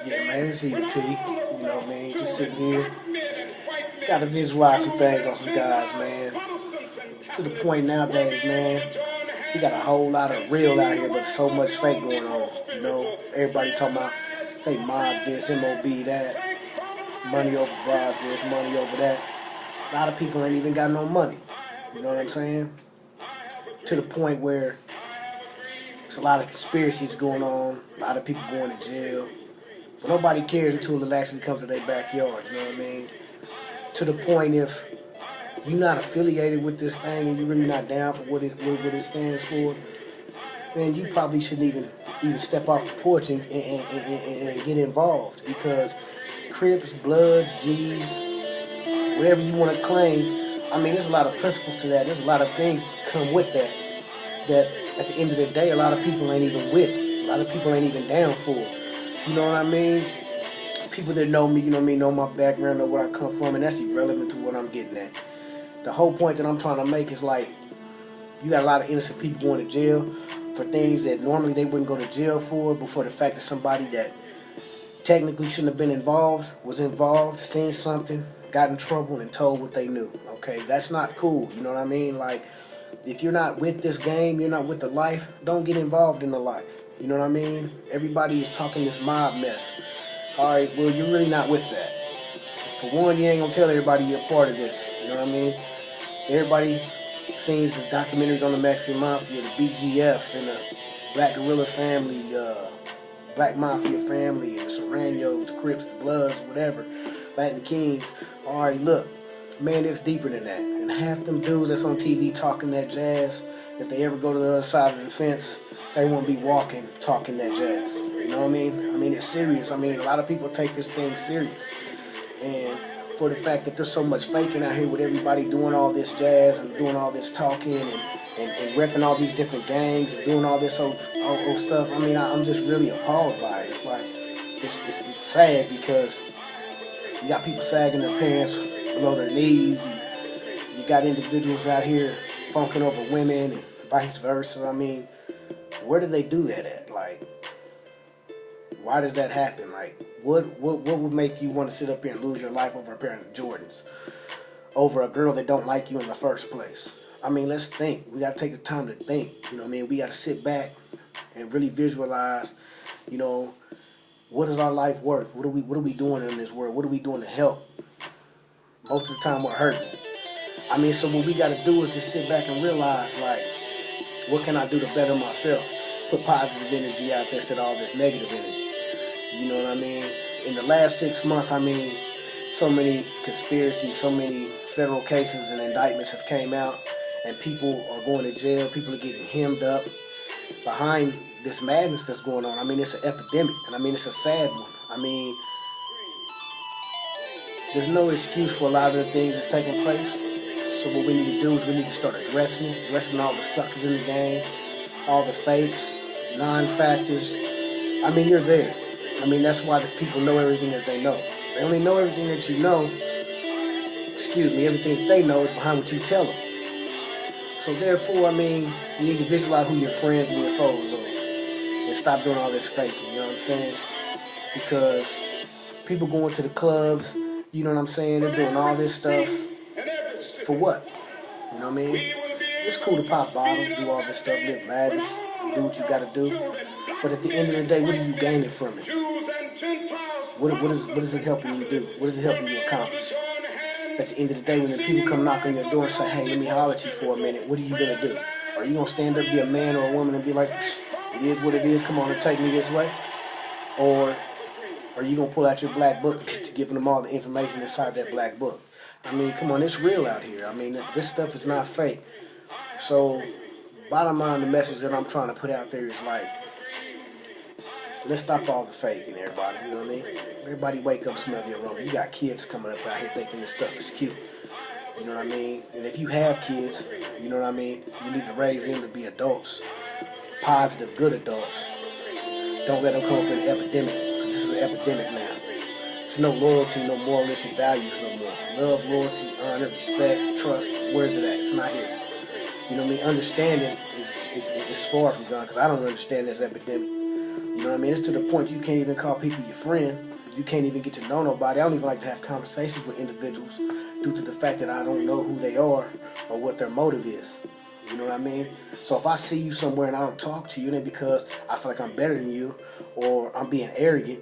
Yeah, man, it's easy, P. You know what I mean? Just sitting here. Got to visualize some things on some guys, man. It's to the point nowadays, man. We got a whole lot of real out here, but so much fake going on. You know, everybody talking about they mob this, MOB that, money over brides this, money over that. A lot of people ain't even got no money. You know what I'm saying? To the point where there's a lot of conspiracies going on, a lot of people going to jail. But nobody cares until it actually comes to their backyard, you know what I mean? To the point if you're not affiliated with this thing and you're really not down for what it stands for, then you probably shouldn't even step off the porch and get involved, because Crips, Bloods, G's, whatever you want to claim, I mean, there's a lot of principles to that. There's a lot of things that come with that at the end of the day, a lot of people ain't even with. A lot of people ain't even down for. You know what I mean? People that know me, you know me, know my background, know where I come from, and that's irrelevant to what I'm getting at. The whole point that I'm trying to make is like, you got a lot of innocent people going to jail for things that normally they wouldn't go to jail for, but for the fact that somebody that technically shouldn't have been involved was involved, seen something, got in trouble, and told what they knew. Okay, that's not cool. You know what I mean? Like, if you're not with this game, you're not with the life, don't get involved in the life. You know what I mean? Everybody is talking this mob mess. All right, well, you're really not with that. For one, you ain't gonna tell everybody you're a part of this. You know what I mean? Everybody sees the documentaries on the Mexican Mafia, the BGF, and the Black Guerrilla family, Black Mafia family, and the Serranos, the Crips, the Bloods, whatever, Latin Kings. All right, look, man, it's deeper than that. And half them dudes that's on TV talking that jazz, if they ever go to the other side of the fence, they won't be walking talking that jazz. You know what I mean? I mean, it's serious. I mean, a lot of people take this thing serious. And for the fact that there's so much faking out here with everybody doing all this jazz and doing all this talking and repping all these different gangs and doing all this old stuff, I mean, I'm just really appalled by it. It's like, it's sad because you got people sagging their pants below their knees. You got individuals out here funking over women and vice versa. I mean, where do they do that at? Like, why does that happen? Like, what would make you want to sit up here and lose your life over a pair of Jordans? Over a girl that don't like you in the first place? I mean, let's think. We got to take the time to think. You know what I mean? We got to sit back and really visualize, you know, what is our life worth? What are we doing in this world? What are we doing to help? Most of the time we're hurting. I mean, so what we got to do is just sit back and realize, like, what can I do to better myself? Put positive energy out there instead of all this negative energy. You know what I mean? In the last 6 months, I mean, so many conspiracies, so many federal cases and indictments have came out, and people are going to jail. People are getting hemmed up behind this madness that's going on. I mean, it's an epidemic, and I mean, it's a sad one. I mean, there's no excuse for a lot of the things that's taking place. So what we need to do is we need to start addressing all the suckers in the game, all the fakes, non-factors. I mean, you're there. I mean, that's why the people know everything that they know. They only know everything that you know. Everything that they know is behind what you tell them. So therefore, I mean, you need to visualize who your friends and your foes are. And stop doing all this faking, you know what I'm saying? Because people going to the clubs, you know what I'm saying? They're doing all this stuff. For what? You know what I mean? It's cool to pop bottles, do all this stuff, live lavish, do what you gotta do. But at the end of the day, what are you gaining from it? What is it helping you do? What is it helping you accomplish? At the end of the day, when the people come knock on your door and say, hey, let me holler at you for a minute, what are you gonna do? Are you gonna stand up, be a man or a woman and be like, it is what it is, come on and take me this way? Or are you gonna pull out your black book and get to giving them all the information inside that black book? I mean, come on, it's real out here. I mean, this stuff is not fake. So, bottom line, the message that I'm trying to put out there is like, let's stop all the faking, everybody. You know what I mean? Everybody wake up, smell the aroma. You got kids coming up out here thinking this stuff is cute. You know what I mean? And if you have kids, you know what I mean? You need to raise them to be adults, positive, good adults. Don't let them come up in an epidemic, because this is an epidemic now. There's no loyalty, no moralistic values no more. Love, loyalty, honor, respect, trust. Where's it at? It's not here. You know what I mean? Understanding is far from gone, because I don't understand this epidemic. You know what I mean? It's to the point you can't even call people your friend. You can't even get to know nobody. I don't even like to have conversations with individuals due to the fact that I don't know who they are or what their motive is. You know what I mean? So if I see you somewhere and I don't talk to you, then because I feel like I'm better than you or I'm being arrogant,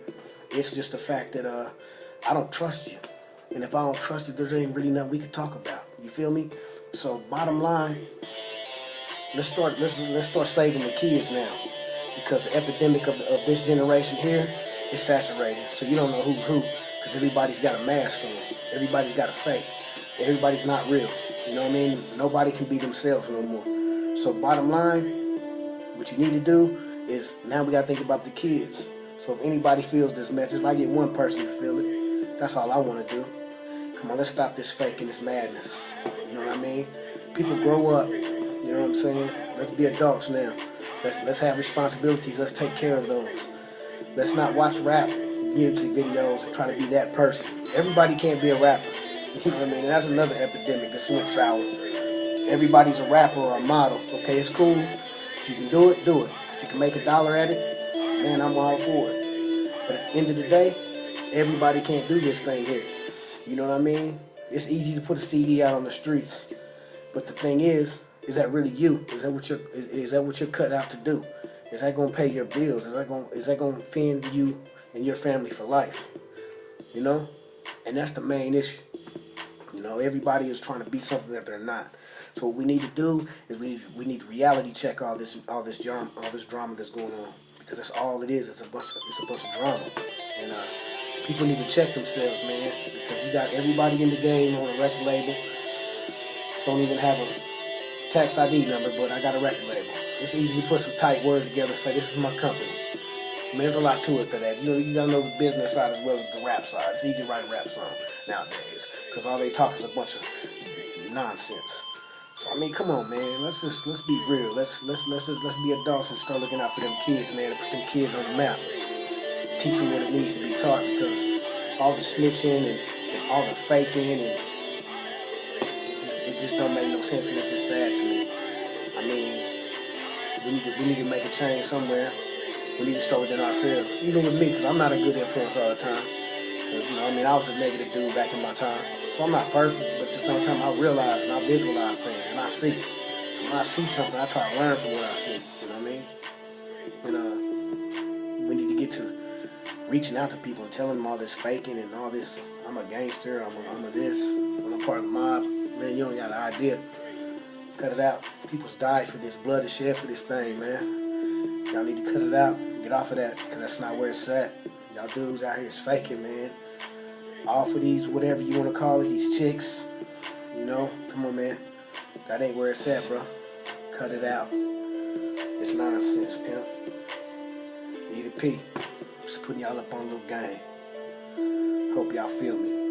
it's just the fact that I don't trust you. And if I don't trust you, there ain't really nothing we can talk about. You feel me? So bottom line, let's start saving the kids now, because the epidemic of this generation here is saturated. So you don't know who's who, because everybody's got a mask on. Everybody's got a fake. Everybody's not real. You know what I mean? Nobody can be themselves no more. So bottom line, what you need to do is, now we got to think about the kids. So if anybody feels this message, if I get one person to feel it, that's all I want to do. Come on, let's stop this fake and this madness. You know what I mean? People grow up. You know what I'm saying? Let's be adults now. Let's have responsibilities. Let's take care of those. Let's not watch rap music videos and try to be that person. Everybody can't be a rapper. You know what I mean? And that's another epidemic that's went sour. Everybody's a rapper or a model. Okay, it's cool. If you can do it, do it. If you can make $1 at it, man, I'm all for it. But at the end of the day, everybody can't do this thing here. You know what I mean? It's easy to put a CD out on the streets. But the thing is that really you? Is that what you're cut out to do? Is that gonna pay your bills? Is that gonna fend you and your family for life? You know? And that's the main issue. You know, everybody is trying to be something that they're not. So what we need to do is we need to reality check all this drama that's going on, because that's all it is. It's a bunch of drama, and people need to check themselves, man, because you got everybody in the game on a record label. Don't even have a tax ID number, but I got a record label. It's easy to put some tight words together and say, this is my company. I mean, there's a lot to it to that. You know, you gotta know the business side as well as the rap side. It's easy to write a rap song nowadays, because all they talk is a bunch of nonsense. So I mean, come on, man. Let's be real. Let's be adults and start looking out for them kids, man, and put them kids on the map. Teach them what it needs to be taught, because all the snitching and all the faking, and it just don't make no sense, and it's just sad to me. I mean, we need to make a change somewhere. We need to start within ourselves, even with me, because I'm not a good influence all the time. Because, you know, I mean, I was a negative dude back in my time. So I'm not perfect, but at the same time, I realize and I visualize things, and I see. So when I see something, I try to learn from what I see. You know what I mean? And we need to get to reaching out to people and telling them all this faking and all this, I'm a gangster, I'm a this, I'm a part of the mob. Man, you don't got an idea. Cut it out. People's died for this. Blood is shed for this thing, man. Y'all need to cut it out. Get off of that, because that's not where it's at. Y'all dudes out here is faking, man. All for these, whatever you want to call it, these chicks. You know, come on, man. That ain't where it's at, bro. Cut it out. It's nonsense, pimp. Eat a P. Just putting y'all up on a little game. Hope y'all feel me.